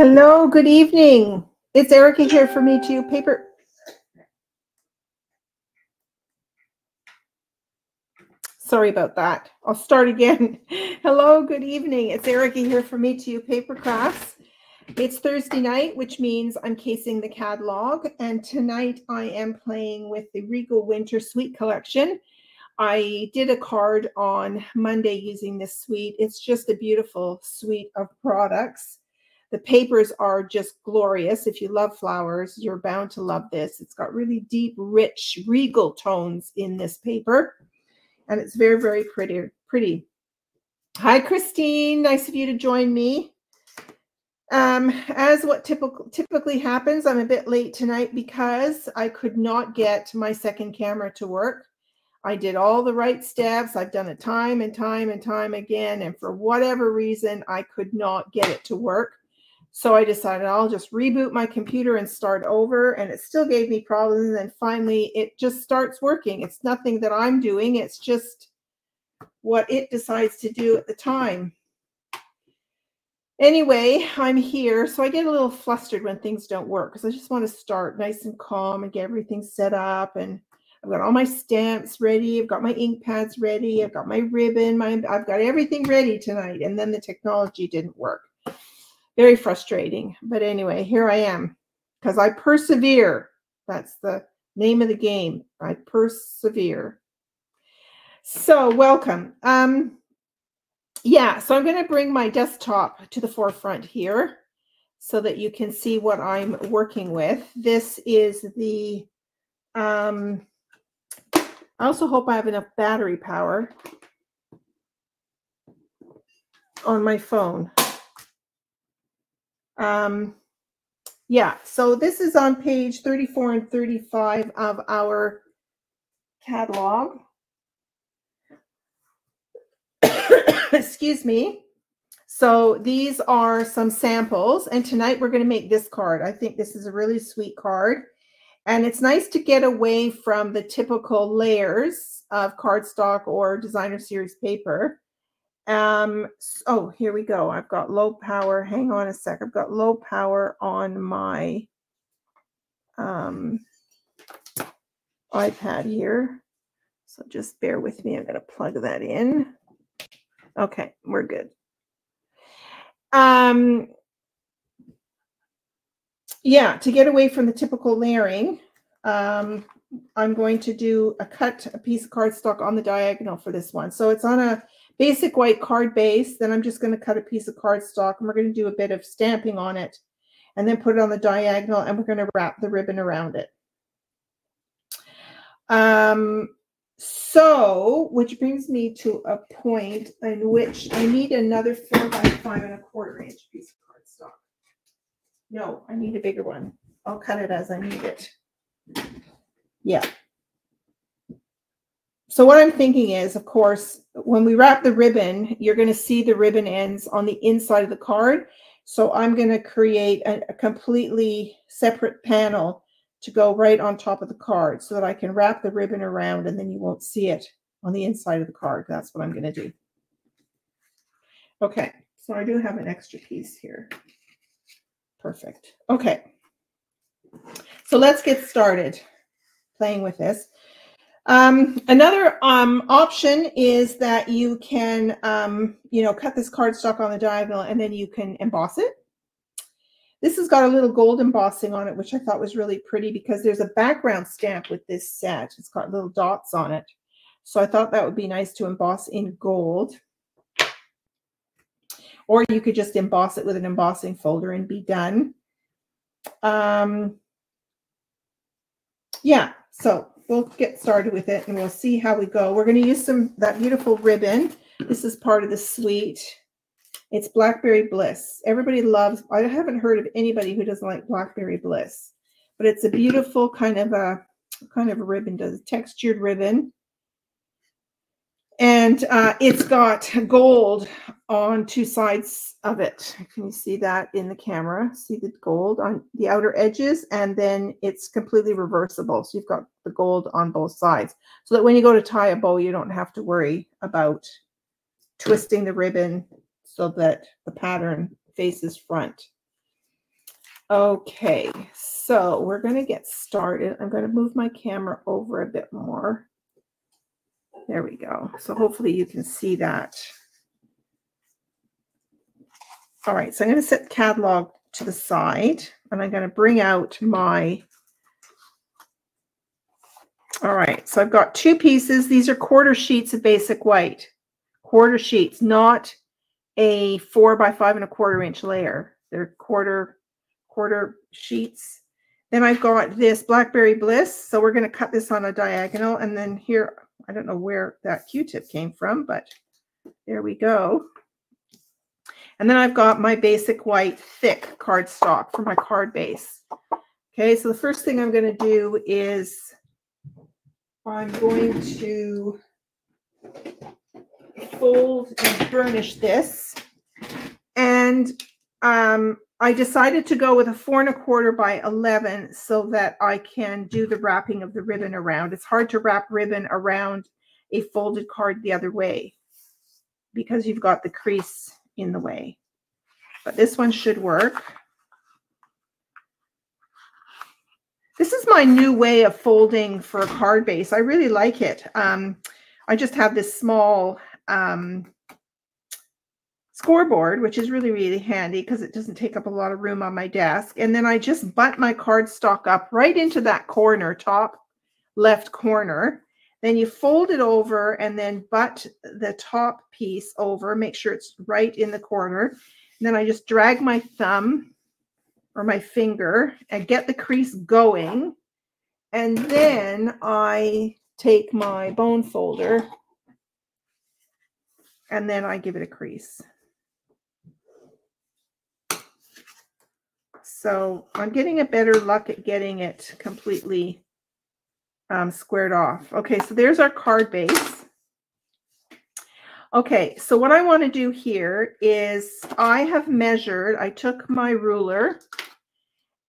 Hello, good evening. It's Erica here for Me Too Paper. Sorry about that. I'll start again. Hello, good evening. It's Erica here for Me Too Paper Crafts. It's Thursday night, which means I'm casing the catalog. And tonight I am playing with the Regal Winter Suite Collection. I did a card on Monday using this suite. It's just a beautiful suite of products. The papers are just glorious. If you love flowers, you're bound to love this. It's got really deep, rich, regal tones in this paper. And it's very, very pretty. Hi, Christine. Nice of you to join me. As what typically happens, I'm a bit late tonight because I could not get my second camera to work. I did all the right steps. I've done it time and time and time again. And for whatever reason, I could not get it to work. So I decided I'll just reboot my computer and start over, and it still gave me problems. And then finally it just starts working. It's nothing that I'm doing. It's just what it decides to do at the time. Anyway, I'm here. So I get a little flustered when things don't work because I just want to start nice and calm and get everything set up. And I've got all my stamps ready. I've got my ink pads ready. I've got my ribbon. I've got everything ready tonight. And then the technology didn't work. Very frustrating. But anyway, here I am because I persevere. That's the name of the game. I persevere. So welcome. Yeah, so I'm going to bring my desktop to the forefront here so that you can see what I'm working with. This is the, I also hope I have enough battery power on my phone. Yeah, so this is on page 34 and 35 of our catalog. Excuse me. So these are some samples, and tonight we're going to make this card. I think this is a really sweet card, and it's nice to get away from the typical layers of cardstock or designer series paper. Oh, here we go. I've got low power. Hang on a sec. I've got low power on my iPad here. So just bear with me. I'm going to plug that in. Okay, we're good. Yeah, to get away from the typical layering, I'm going to cut a piece of cardstock on the diagonal for this one. So it's on a basic white card base. Then I'm just going to cut a piece of cardstock, and we're going to do a bit of stamping on it and then put it on the diagonal, and we're going to wrap the ribbon around it. So, which brings me to a point in which I need another 4 by 5¼ inch piece of cardstock. No, I need a bigger one. I'll cut it as I need it. Yeah. So what I'm thinking is, of course, when we wrap the ribbon, you're going to see the ribbon ends on the inside of the card. So I'm going to create a completely separate panel to go right on top of the card so that I can wrap the ribbon around, and then you won't see it on the inside of the card. That's what I'm going to do. Okay, so I do have an extra piece here. Perfect. Okay, so let's get started playing with this. Another option is that you can, cut this cardstock on the diagonal and then you can emboss it. This has got a little gold embossing on it, which I thought was really pretty because there's a background stamp with this set. It's got little dots on it. So I thought that would be nice to emboss in gold. Or you could just emboss it with an embossing folder and be done. Yeah, so we'll get started with it and we'll see how we go. We're going to use that beautiful ribbon. This is part of the suite. It's Blackberry Bliss. Everybody loves, I haven't heard of anybody who doesn't like Blackberry Bliss, but it's a beautiful kind of a ribbon, does textured ribbon. And it's got gold on 2 sides of it. Can you see that in the camera? See the gold on the outer edges, and then it's completely reversible. So you've got the gold on both sides so that when you go to tie a bow, you don't have to worry about twisting the ribbon so that the pattern faces front. Okay, so we're going to get started. I'm going to move my camera over a bit more. There we go. So hopefully you can see that. All right, so I'm going to set the catalog to the side, and I'm going to bring out my... All right, so I've got 2 pieces. These are quarter sheets of basic white. Quarter sheets, not a 4 by 5 1/4 inch layer. They're quarter sheets. Then I've got this Blackberry Bliss. So we're going to cut this on a diagonal. And then here, I don't know where that Q-tip came from, but there we go. And then I've got my basic white thick cardstock for my card base. Okay, so the first thing I'm going to do is I'm going to fold and burnish this. And I decided to go with a 4 1/4 by 11 so that I can do the wrapping of the ribbon around. It's hard to wrap ribbon around a folded card the other way because you've got the crease in the way. But this one should work. This is my new way of folding for a card base. I really like it. I just have this small scoreboard, which is really, really handy because it doesn't take up a lot of room on my desk. And then I just butt my cardstock up right into that corner, top left corner. Then you fold it over and then butt the top piece over, make sure it's right in the corner. And then I just drag my thumb or my finger and get the crease going. And then I take my bone folder and then I give it a crease. So I'm getting a better luck at getting it completely squared off. Okay, so there's our card base. Okay, so what I want to do here is I have measured, I took my ruler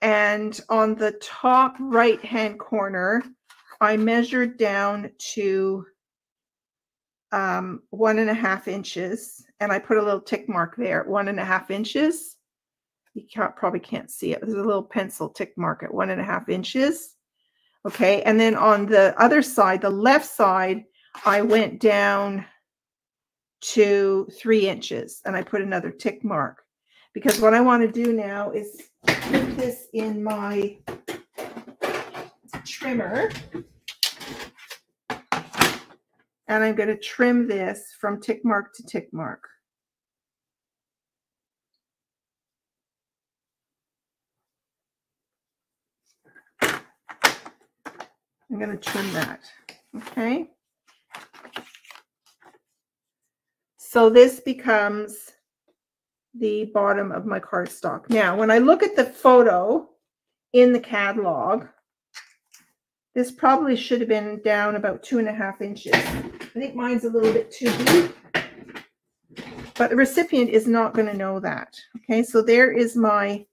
and on the top right-hand corner, I measured down to 1.5 inches and I put a little tick mark there, 1.5 inches. You probably can't see it. There's a little pencil tick mark at 1.5 inches. Okay, and then on the other side, the left side, I went down to 3 inches and I put another tick mark because what I want to do now is put this in my trimmer and I'm going to trim this from tick mark to tick mark. I'm going to trim that. Okay. So this becomes the bottom of my cardstock. Now, when I look at the photo in the catalog, this probably should have been down about 2.5 inches. I think mine's a little bit too deep, but the recipient is not going to know that. Okay, so there is my,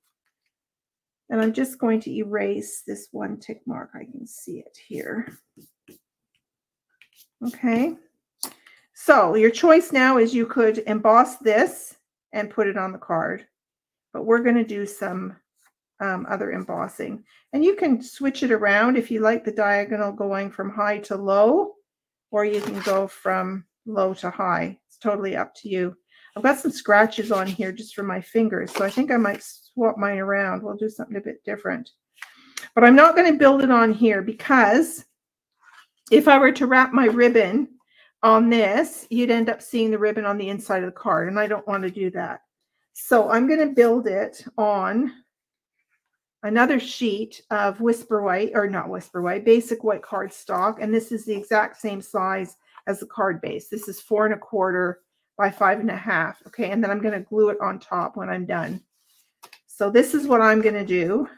and I'm just going to erase this one tick mark. I can see it here. Okay, so your choice now is you could emboss this and put it on the card, but we're going to do some other embossing. And you can switch it around if you like the diagonal going from high to low, or you can go from low to high. It's totally up to you. I've got some scratches on here just for my fingers, so I think I might swap mine around. We'll do something a bit different. But I'm not going to build it on here because if I were to wrap my ribbon on this, you'd end up seeing the ribbon on the inside of the card, and I don't want to do that. So I'm going to build it on another sheet of Whisper White, or not Whisper White, basic white cardstock, and this is the exact same size as the card base. This is 4 1/4 by 5.5. Okay, and then I'm going to glue it on top when I'm done. So this is what I'm going to do.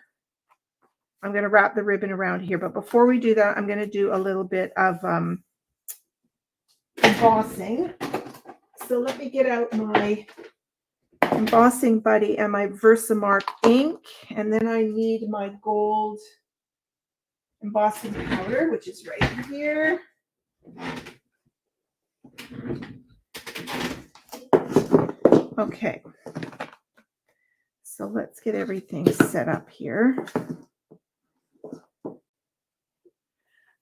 I'm going to wrap the ribbon around here, but before we do that, I'm going to do a little bit of embossing. So let me get out my embossing buddy and my Versamark ink, and then I need my gold embossing powder, which is right here. Okay, So let's get everything set up here. I'm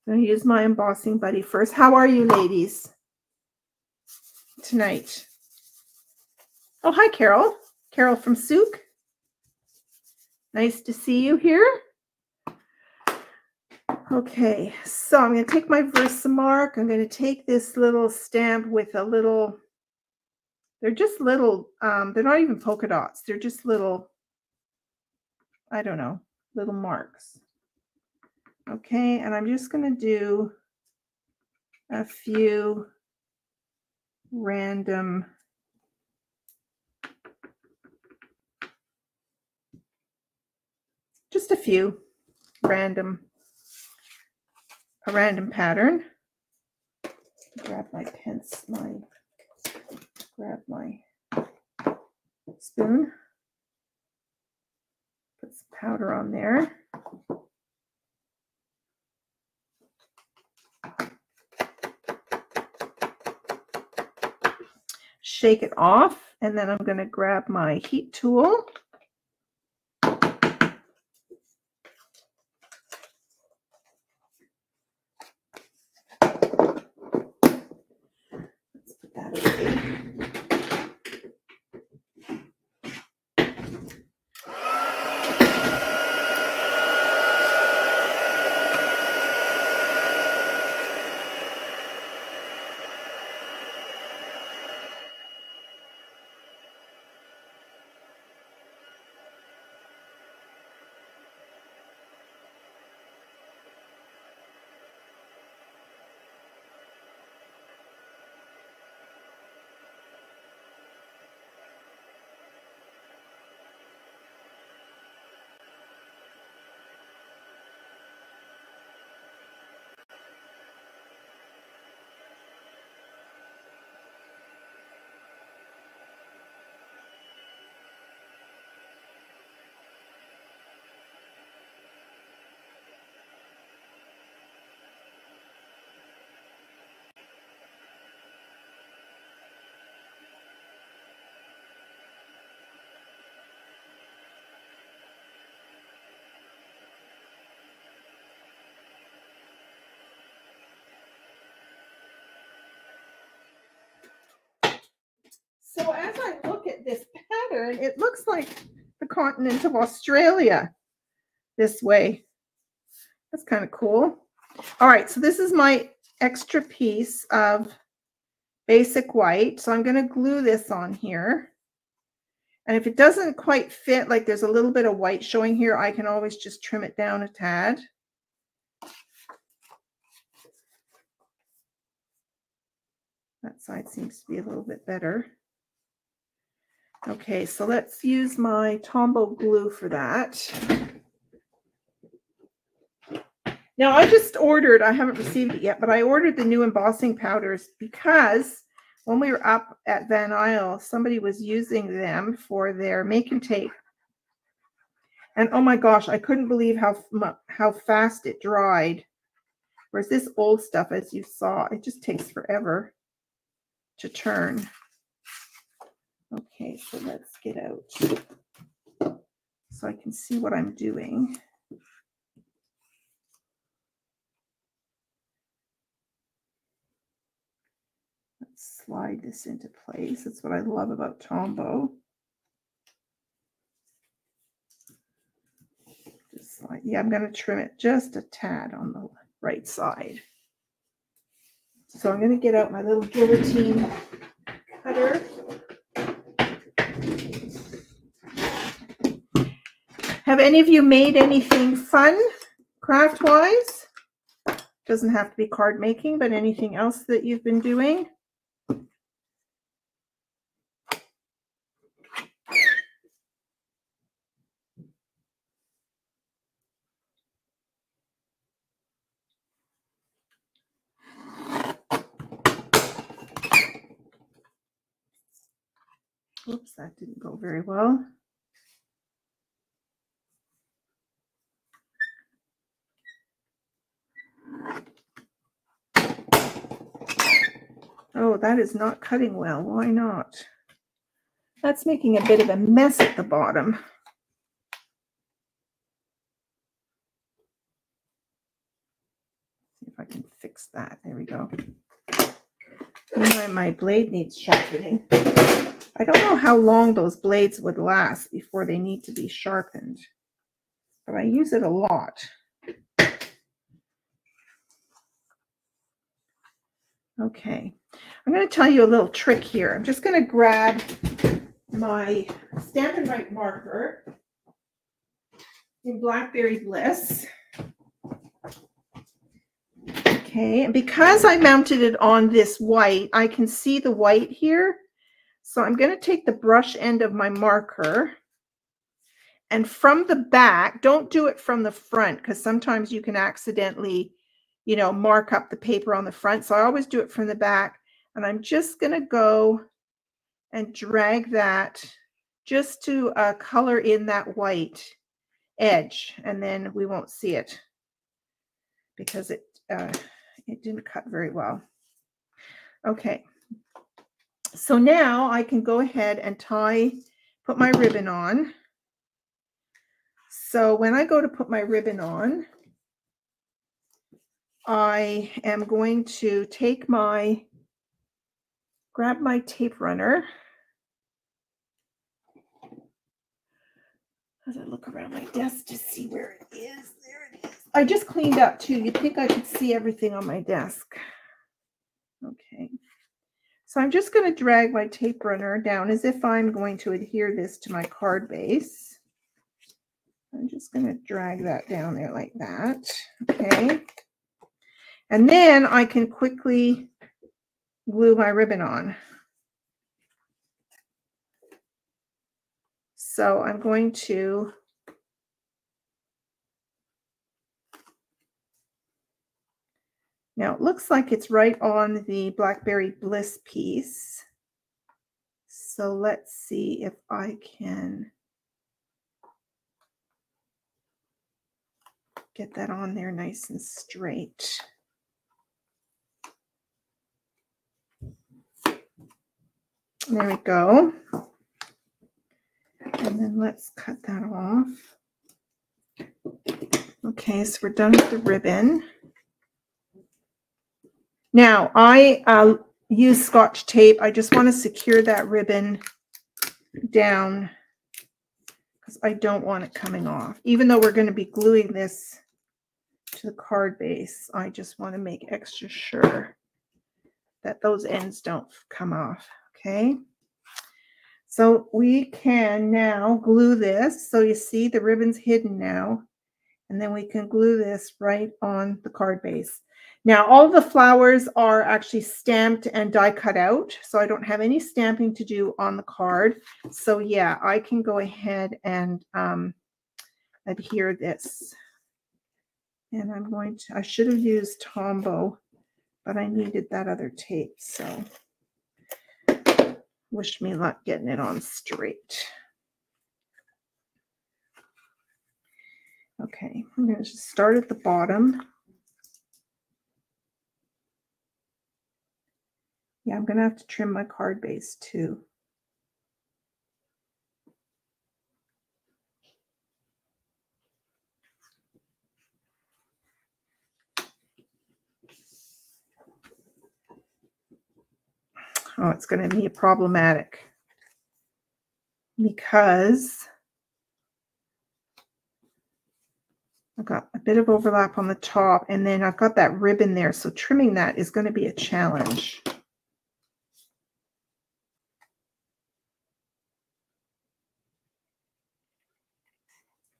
going to use my embossing buddy first. How are you ladies tonight? Oh, hi, Carol. Carol from Souk. Nice to see you here. Okay, so I'm going to take my Versamark. I'm going to take this little stamp with a little, they're just little, they're not even polka dots. They're just little, I don't know, little marks. Okay, and I'm just going to do a few random just a few random, a random pattern. Grab my grab my spoon, put some powder on there. Shake it off, and then I'm going to grab my heat tool. Let's put that away. So as I look at this pattern, it looks like the continent of Australia this way. That's kind of cool. All right, so this is my extra piece of basic white. So I'm going to glue this on here. And if it doesn't quite fit, like there's a little bit of white showing here, I can always just trim it down a tad. That side seems to be a little bit better. Okay, so let's use my Tombow glue for that. Now I just ordered, I haven't received it yet, but I ordered the new embossing powders because when we were up at Van Isle, somebody was using them for their make and tape. And oh my gosh, I couldn't believe how fast it dried. Whereas this old stuff, as you saw, it just takes forever to turn. Okay, so let's get out so I can see what I'm doing. Let's slide this into place. That's what I love about Tombow. Just slide. Yeah, I'm going to trim it just a tad on the right side. So I'm going to get out my little guillotine cutter. Have any of you made anything fun craft-wise? Doesn't have to be card making, but anything else that you've been doing? Oops, that didn't go very well. Oh, that is not cutting well. Why not? That's making a bit of a mess at the bottom. if I can fix that. There we go. My blade needs sharpening. I don't know how long those blades would last before they need to be sharpened, but I use it a lot. Okay, I'm going to tell you a little trick here. I'm just going to grab my Stampin' Up marker in Blackberry Bliss. Okay, and because I mounted it on this white, I can see the white here. So I'm going to take the brush end of my marker, and from the back, don't do it from the front, because sometimes you can accidentally, you know, mark up the paper on the front. So I always do it from the back, and I'm just going to go and drag that just to color in that white edge, and then we won't see it because it didn't cut very well. Okay, so now I can go ahead and put my ribbon on. So when I go to put my ribbon on, I am going to grab my tape runner. As I look around my desk to see where it is. There it is. I just cleaned up too. You'd think I could see everything on my desk. Okay. So I'm just going to drag my tape runner down as if I'm going to adhere this to my card base. I'm just going to drag that down there like that. Okay. And then I can quickly glue my ribbon on. So I'm going to now it looks like it's right on the Blackberry Bliss piece. So let's see if I can get that on there nice and straight. There we go. And then let's cut that off. Okay, so we're done with the ribbon. Now, I use Scotch tape. I just want to secure that ribbon down because I don't want it coming off. Even though we're going to be gluing this to the card base, I just want to make extra sure that those ends don't come off. Okay. So we can now glue this. So you see the ribbon's hidden now. And then we can glue this right on the card base. Now, all the flowers are actually stamped and die cut out. So I don't have any stamping to do on the card. So yeah, I can go ahead and adhere this. And I'm going to, I should have used Tombow, but I needed that other tape. So wish me luck getting it on straight. Okay, I'm going to just start at the bottom. Yeah, I'm going to have to trim my card base too. Oh, it's going to be problematic because I've got a bit of overlap on the top, and then I've got that ribbon there, so trimming that is going to be a challenge.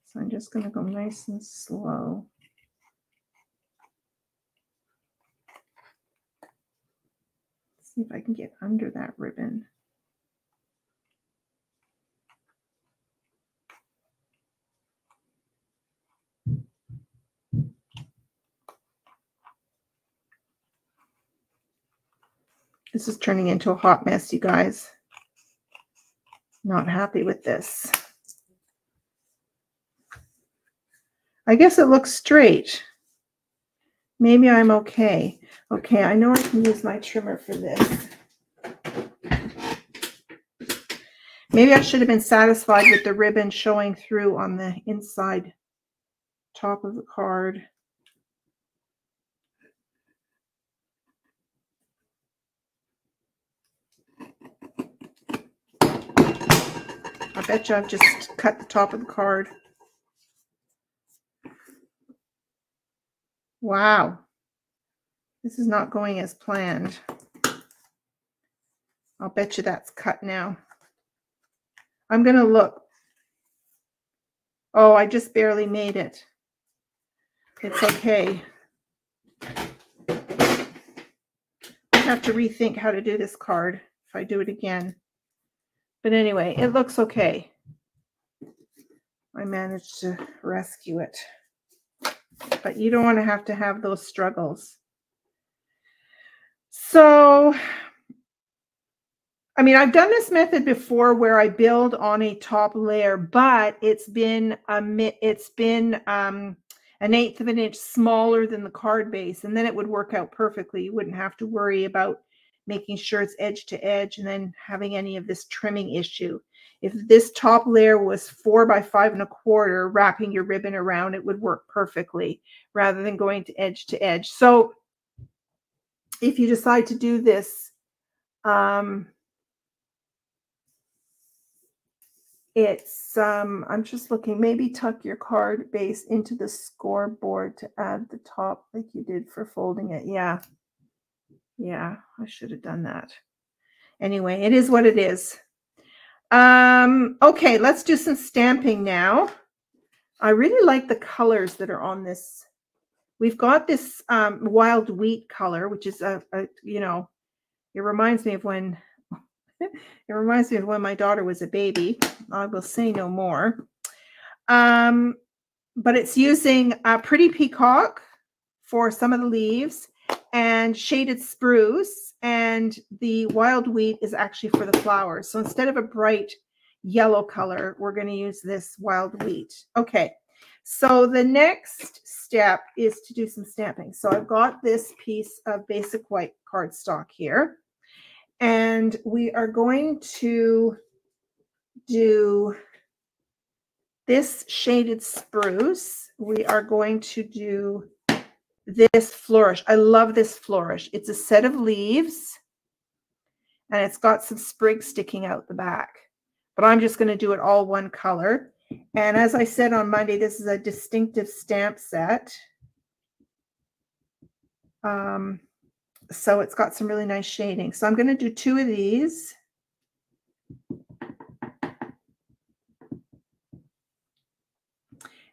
So I'm just going to go nice and slow. See if I can get under that ribbon. This is turning into a hot mess, you guys. Not happy with this. I guess it looks straight. Maybe I'm okay. Okay, I know I can use my trimmer for this. Maybe I should have been satisfied with the ribbon showing through on the inside top of the card. I bet you I've just cut the top of the card. Wow. This is not going as planned. I'll bet you that's cut now. I'm going to look. Oh, I just barely made it. It's okay. I have to rethink how to do this card if I do it again. But anyway, it looks okay. I managed to rescue it. But you don't want to have those struggles. So, I mean, I've done this method before where I build on a top layer, but it's been an 1/8 of an inch smaller than the card base, and then it would work out perfectly. You wouldn't have to worry about making sure it's edge to edge and then having any of this trimming issue. If this top layer was 4 by 5 1/4, wrapping your ribbon around, it would work perfectly rather than going to edge. So if you decide to do this, I'm just looking, maybe tuck your card base into the scoreboard to add the top like you did for folding it. Yeah, I should have done that. Anyway, it is what it is. Okay, let's do some stamping now. I really like the colors that are on this. We've got this wild wheat color, which is you know, it reminds me of when my daughter was a baby. I will say no more. But it's using a Pretty Peacock for some of the leaves and shaded spruce, and the wild wheat is actually for the flowers. So instead of a bright yellow color, we're going to use this wild wheat. Okay, so the next step is to do some stamping. So I've got this piece of basic white cardstock here, and we are going to do this shaded spruce. We are going to do this flourish. I love this flourish. It's a set of leaves and it's got some sprigs sticking out the back, but I'm just going to do it all one color. And as I said on Monday, this is a distinctive stamp set. So it's got some really nice shading. So I'm going to do 2 of these.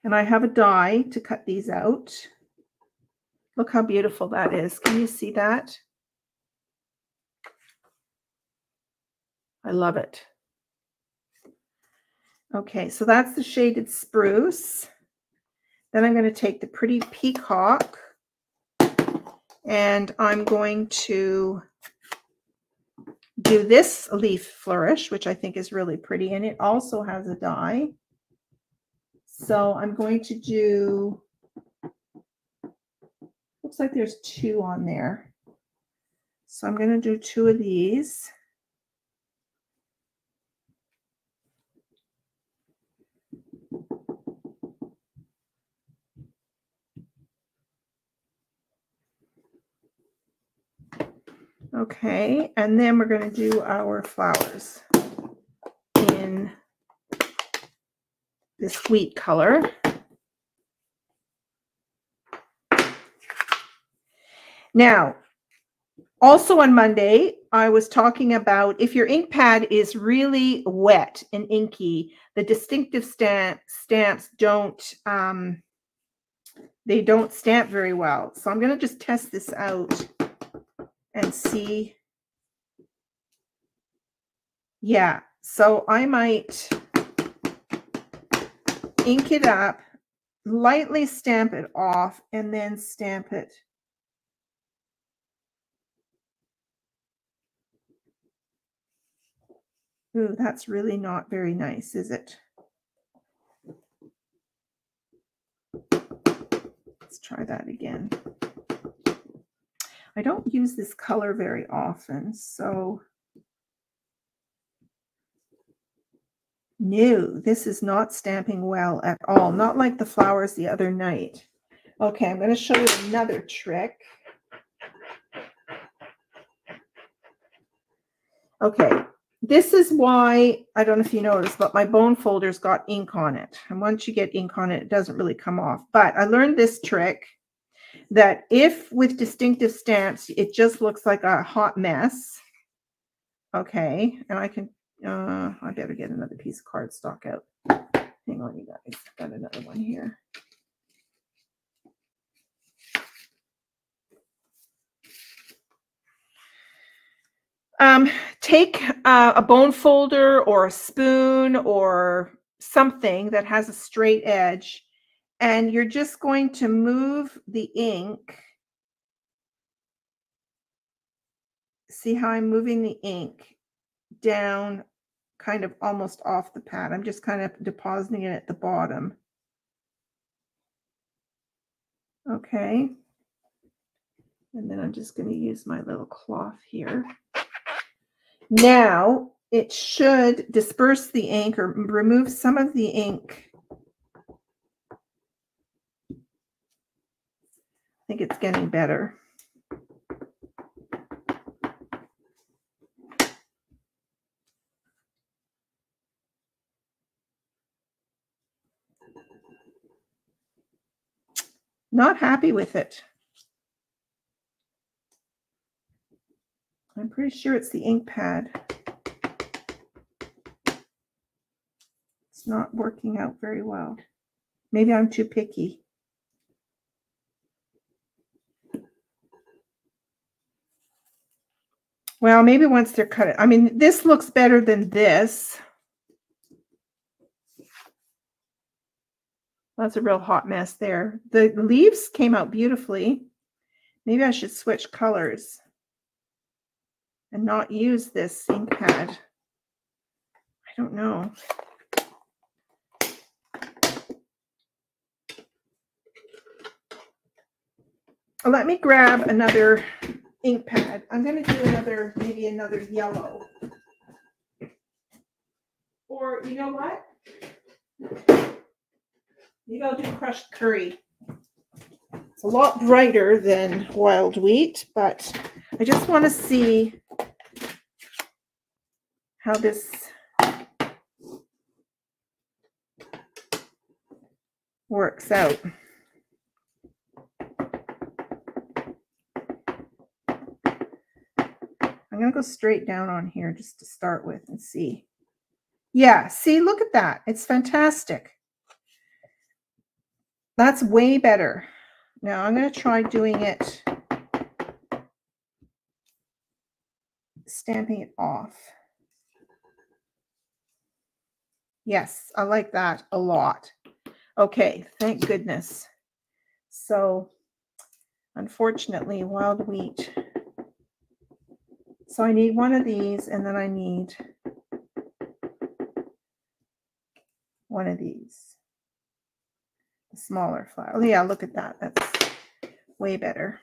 And I have a die to cut these out. Look how beautiful that is. Can you see that? I love it. Okay, so that's the shaded spruce. Then I'm going to take the Pretty Peacock and I'm going to do this leaf flourish, which I think is really pretty, and it also has a die. So I'm going to do, looks like there's 2 on there. So I'm going to do 2 of these. Okay, and then we're going to do our flowers in this wheat color. Now, also on Monday, I was talking about if your ink pad is really wet and inky, the distinctive stamps don't, they don't stamp very well. So I'm going to just test this out and see. Yeah, so I might ink it up, lightly stamp it off, and then stamp it. Ooh, that's really not very nice, is it? Let's try that again. I don't use this color very often, so no, this is not stamping well at all. Not like the flowers the other night. Okay, I'm going to show you another trick. Okay, this is why, I don't know if you noticed, but my bone folder's got ink on it. And once you get ink on it, it doesn't really come off. But I learned this trick that if with distinctive stamps, it just looks like a hot mess. Okay, and I can, I better get another piece of cardstock out. Hang on, you guys, I've got another one here. Take a bone folder or a spoon or something that has a straight edge, and you're just going to move the ink. See how I'm moving the ink down kind of almost off the pad. I'm just kind of depositing it at the bottom. Okay. And then I'm just going to use my little cloth here. Now it should disperse the ink or remove some of the ink. I think it's getting better. Not happy with it. I'm pretty sure it's the ink pad. It's not working out very well. Maybe I'm too picky. Well, maybe once they're cut. I mean, this looks better than this. That's a real hot mess there. The leaves came out beautifully. Maybe I should switch colors and not use this ink pad. I don't know. Let me grab another ink pad. I'm going to do another, maybe another yellow. Or you know what? Maybe I'll do crushed curry. It's a lot brighter than wild wheat, but I just want to see how this works out. I'm going to go straight down on here just to start with and see. Yeah, see, look at that. It's fantastic. That's way better. Now I'm going to try doing it, stamping it off. Yes, I like that a lot. Okay, thank goodness. So, unfortunately, wild wheat. So I need one of these, and then I need one of these. The smaller flower. Oh, yeah, look at that. That's way better.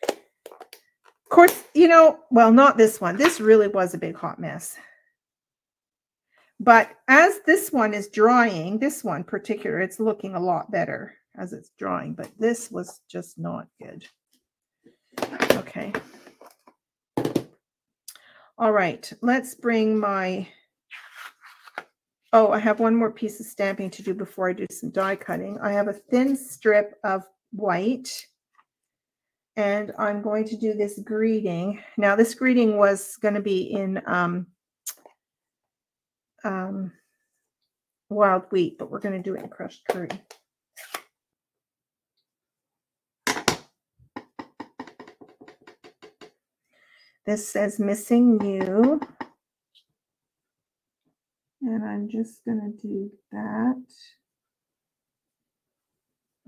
Of course, you know, well, not this one. This really was a big hot mess. But as this one is drying, this one particular, it's looking a lot better as it's drying. But this was just not good. Okay. All right, let's bring my, oh, I have one more piece of stamping to do before I do some die cutting. I have a thin strip of white, and I'm going to do this greeting. Now, this greeting was going to be in wild wheat, but we're going to do it in crushed curry. This says missing you. And I'm just going to do that.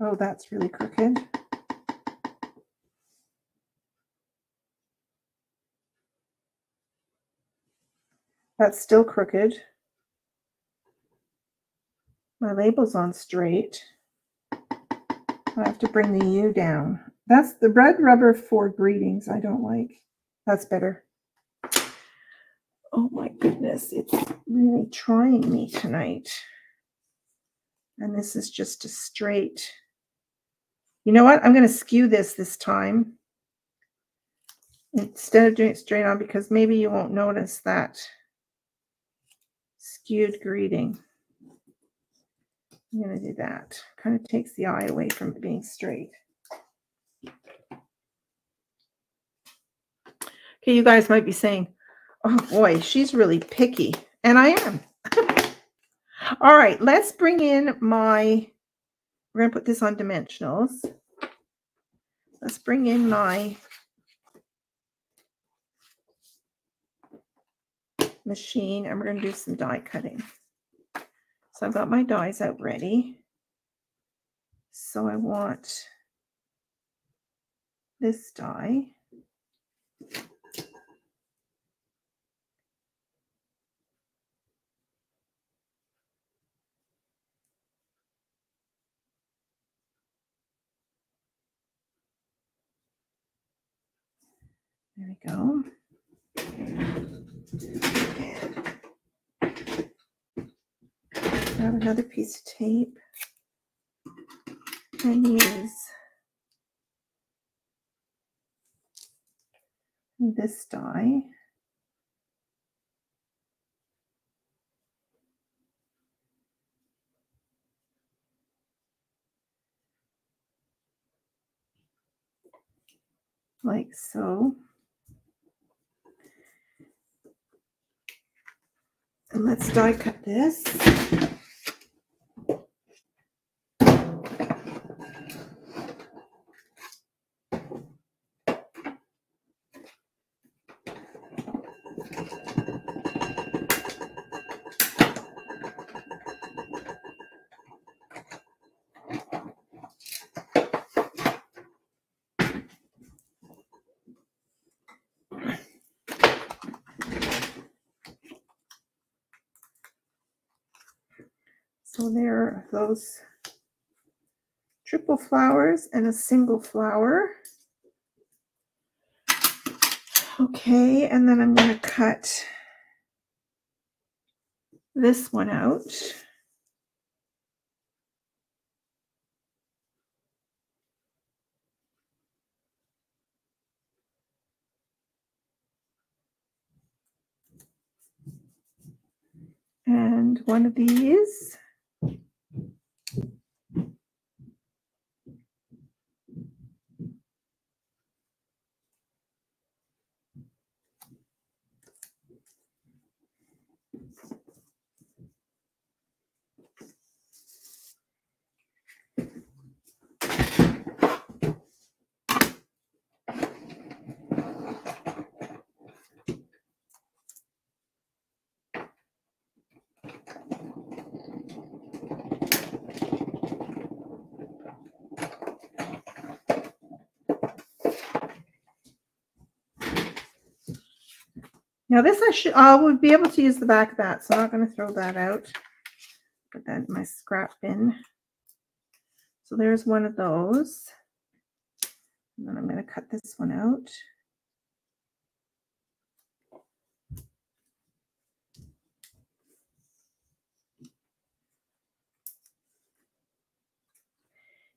Oh, that's really crooked. That's still crooked. My label's on straight. I have to bring the U down. That's the red rubber for greetings I don't like. That's better. Oh my goodness, it's really trying me tonight. And this is just a straight. You know what? I'm going to skew this time. instead of doing it straight on, because maybe you won't notice that skewed greeting. I'm going to do that. Kind of takes the eye away from it being straight. Okay, you guys might be saying, oh boy, she's really picky. And I am. All right, let's bring in my, we're going to put this on dimensionals. Let's bring in my machine and we're going to do some die cutting. So I've got my dies out ready. So I want this die. There we go. Grab another piece of tape and use this die. Like so. And let's die cut this. So there are those triple flowers and a single flower. Okay, and then I'm going to cut this one out. And one of these. Now this I would be able to use the back of that, so I'm not going to throw that out. Put that in my scrap bin. So there's one of those. And then I'm going to cut this one out.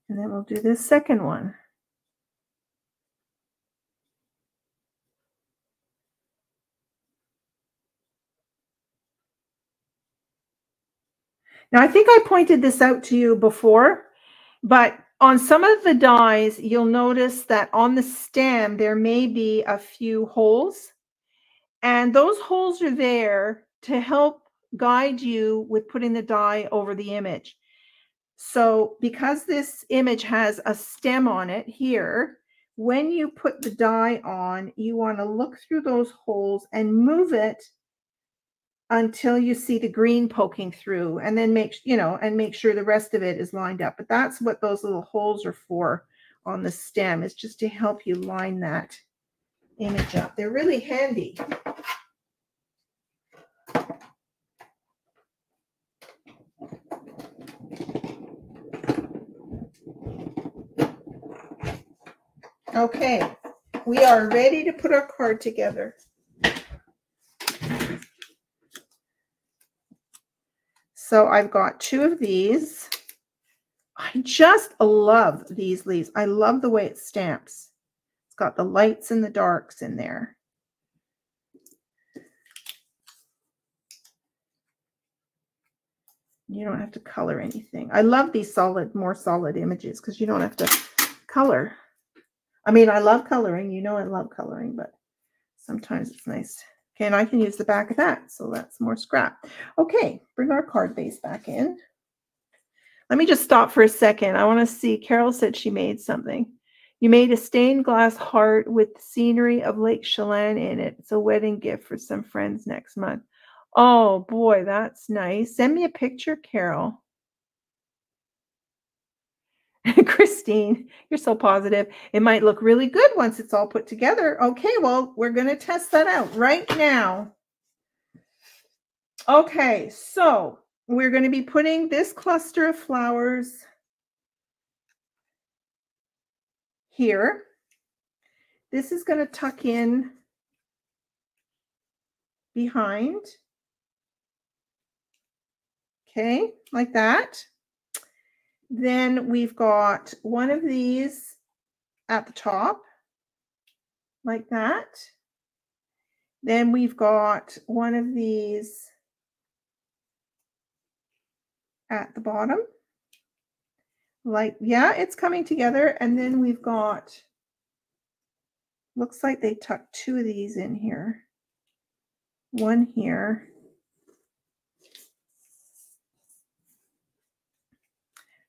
And then we'll do this second one. Now, I think I pointed this out to you before, but on some of the dies, you'll notice that on the stem, there may be a few holes. And those holes are there to help guide you with putting the die over the image. So because this image has a stem on it here, when you put the die on, you want to look through those holes and move it until you see the green poking through, and then make sure the rest of it is lined up. But that's what those little holes are for on the stem. It's just to help you line that image up. They're really handy. Okay, we are ready to put our card together. So I've got two of these. I just love these leaves. I love the way it stamps. It's got the lights and the darks in there. You don't have to color anything. I love these more solid images because you don't have to color. I mean, I love coloring. You know I love coloring, but sometimes it's nice. Okay, and I can use the back of that, so that's more scrap. Okay, bring our card base back in. Let me just stop for a second. I want to see. Carol said she made something. You made a stained glass heart with the scenery of Lake Chelan in it. It's a wedding gift for some friends next month. Oh, boy, that's nice. Send me a picture, Carol. Christine, you're so positive. It might look really good once it's all put together. Okay, well, we're going to test that out right now. Okay, so we're going to be putting this cluster of flowers here. This is going to tuck in behind. Okay, like that. Then we've got one of these at the top, like that. Then we've got one of these at the bottom. Like, yeah, it's coming together. And then we've got, looks like they tucked two of these in here. One here.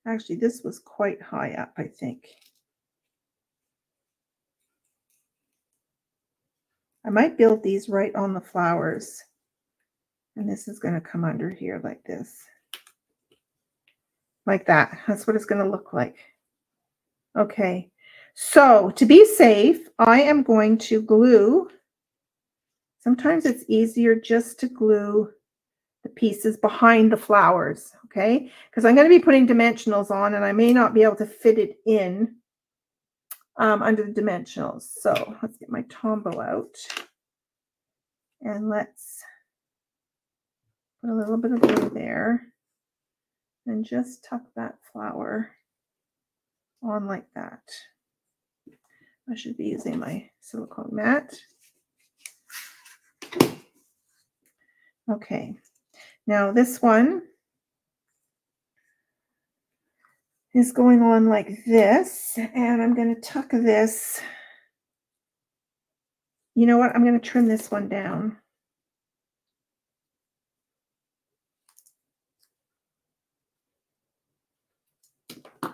Actually, this was quite high up, I think. I might build these right on the flowers. And this is going to come under here like this. Like that. That's what it's going to look like. Okay. So to be safe, I am going to glue. Sometimes it's easier just to glue the pieces behind the flowers, okay? Because I'm going to be putting dimensionals on and I may not be able to fit it in under the dimensionals. So let's get my Tombow out and let's put a little bit of glue there and just tuck that flower on like that. I should be using my silicone mat. Okay. Now this one is going on like this, and I'm going to tuck this. You know what? I'm going to trim this one down. I'm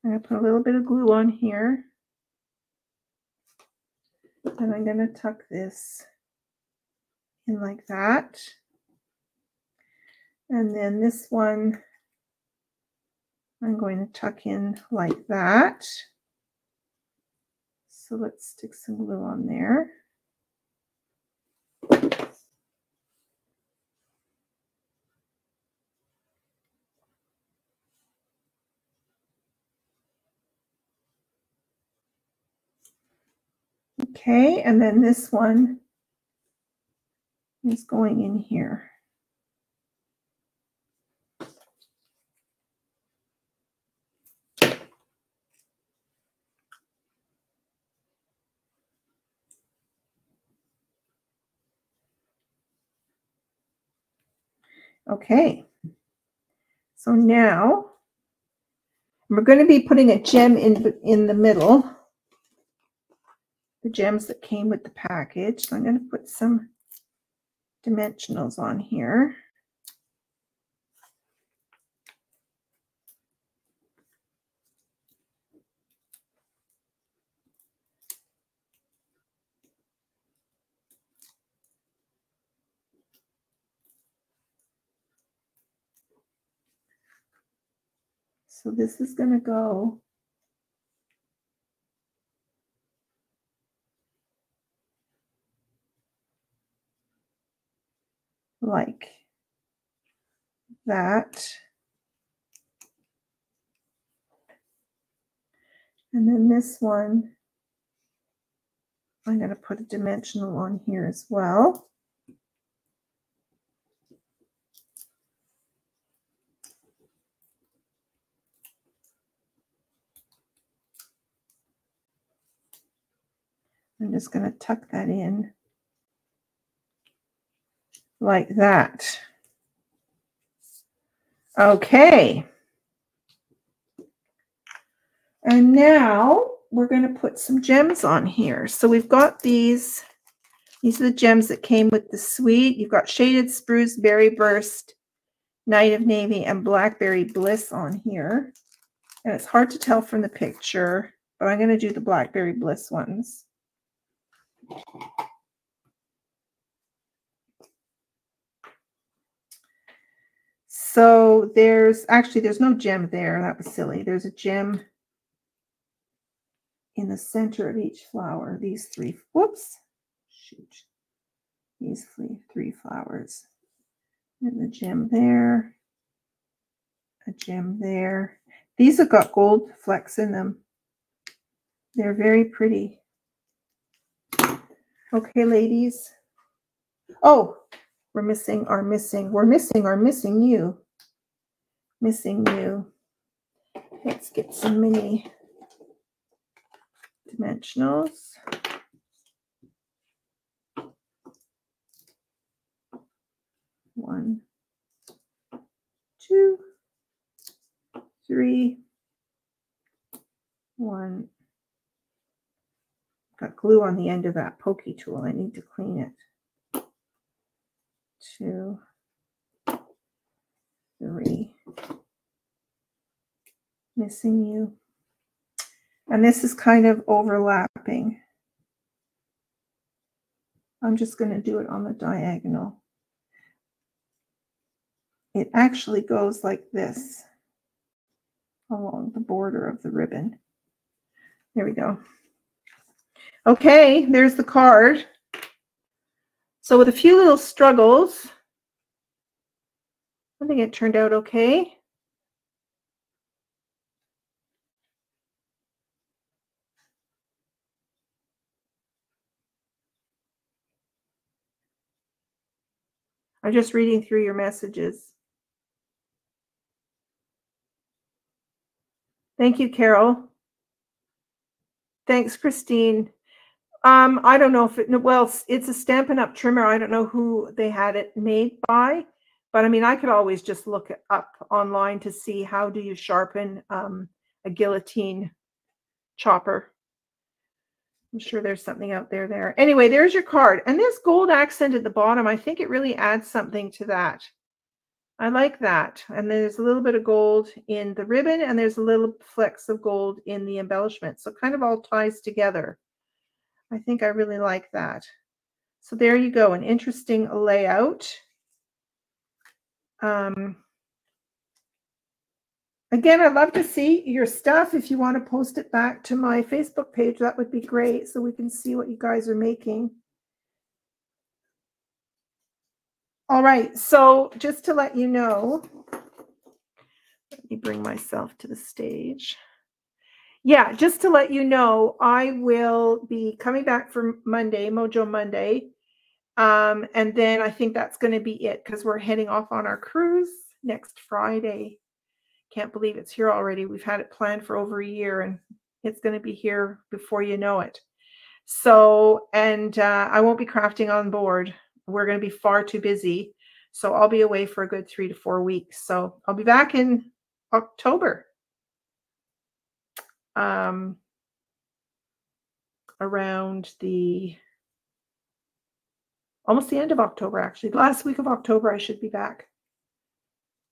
going to put a little bit of glue on here, and I'm going to tuck this in like that. And then this one, I'm going to tuck in like that. So let's stick some glue on there. Okay, and then this one is going in here. Okay, so now we're going to be putting a gem in the middle, the gems that came with the package. So I'm going to put some dimensionals on here. So this is going to go like that. And then this one, I'm going to put a dimensional on here as well. I'm just going to tuck that in like that. Okay. And now we're going to put some gems on here. So we've got these. These are the gems that came with the suite. You've got Shaded Spruce, Berry Burst, Night of Navy, and Blackberry Bliss on here. And it's hard to tell from the picture, but I'm going to do the Blackberry Bliss ones. So there's no gem there. That was silly. There's a gem in the center of each flower. These three, whoops, shoot. These three flowers. And the gem there, a gem there. These have got gold flecks in them. They're very pretty. Okay, ladies. Oh, we're missing you. Missing you. Let's get some mini dimensionals. 1, 2, 3, 1. Got glue on the end of that pokey tool. I need to clean it. 2, 3. Missing you. And this is kind of overlapping. I'm just going to do it on the diagonal. It actually goes like this along the border of the ribbon. There we go. Okay, there's the card. So with a few little struggles, I think it turned out okay. I'm just reading through your messages. Thank you, Carol. Thanks, Christine. I don't know if it's a Stampin' Up trimmer. I don't know who they had it made by, but I mean, I could always just look it up online to see how do you sharpen a guillotine chopper. I'm sure there's something out there. Anyway, there's your card. And this gold accent at the bottom, I think it really adds something to that. I like that. And there's a little bit of gold in the ribbon, and there's a little flecks of gold in the embellishment. So it kind of all ties together. I think I really like that. So there you go, an interesting layout. Again, I'd love to see your stuff. If you want to post it back to my Facebook page, that would be great, so we can see what you guys are making. All right, so just to let you know, let me bring myself to the stage. Yeah, just to let you know, I will be coming back for Monday, Mojo Monday. And then I think that's going to be it, because we're heading off on our cruise next Friday. Can't believe it's here already. We've had it planned for over a year, and it's going to be here before you know it. So, and I won't be crafting on board. We're going to be far too busy. So I'll be away for a good 3 to 4 weeks. So I'll be back in October. Around almost the end of October, actually. The last week of October, I should be back.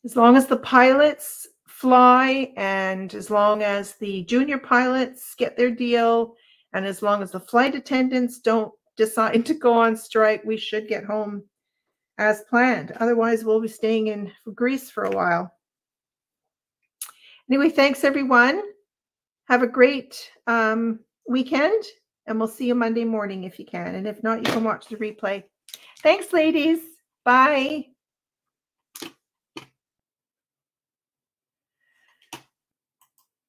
As long as the pilots fly, and as long as the junior pilots get their deal, and as long as the flight attendants don't decide to go on strike, we should get home as planned. Otherwise, we'll be staying in Greece for a while. Anyway, thanks, everyone. Have a great weekend, and we'll see you Monday morning if you can. And if not, you can watch the replay. Thanks, ladies. Bye.